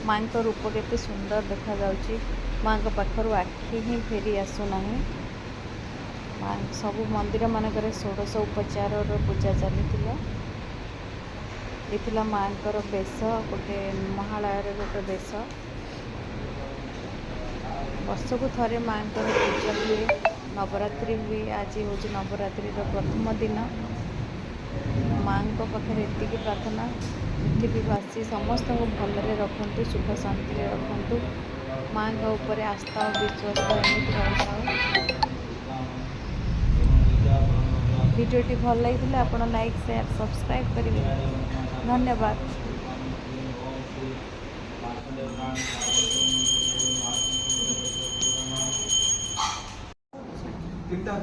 माँ का रूप केते सुंदर देखा जाउची। माँ का पाखरु आखि ही फेरी आसुना। माँ सब मंदिर मानक षोडश उपचार पूजा चली ये माँ बेश गोटे महालय गोटे बेश वर्ष को थे माँ पूजा हुए नवरात्रि हुए। आज हूँ नवरात्रि प्रथम दिन। माँ को पाखे एति प्रार्थना पृथ्वीवासी समस्त को भलरे रखु सुख शांति रखु। माँ का ऊपर आस्था और विश्वास एमती रही। भिडियोटी भल लगी आप लाइक शेयर सब्सक्राइब करेंगे। धन्यवाद। तीनटा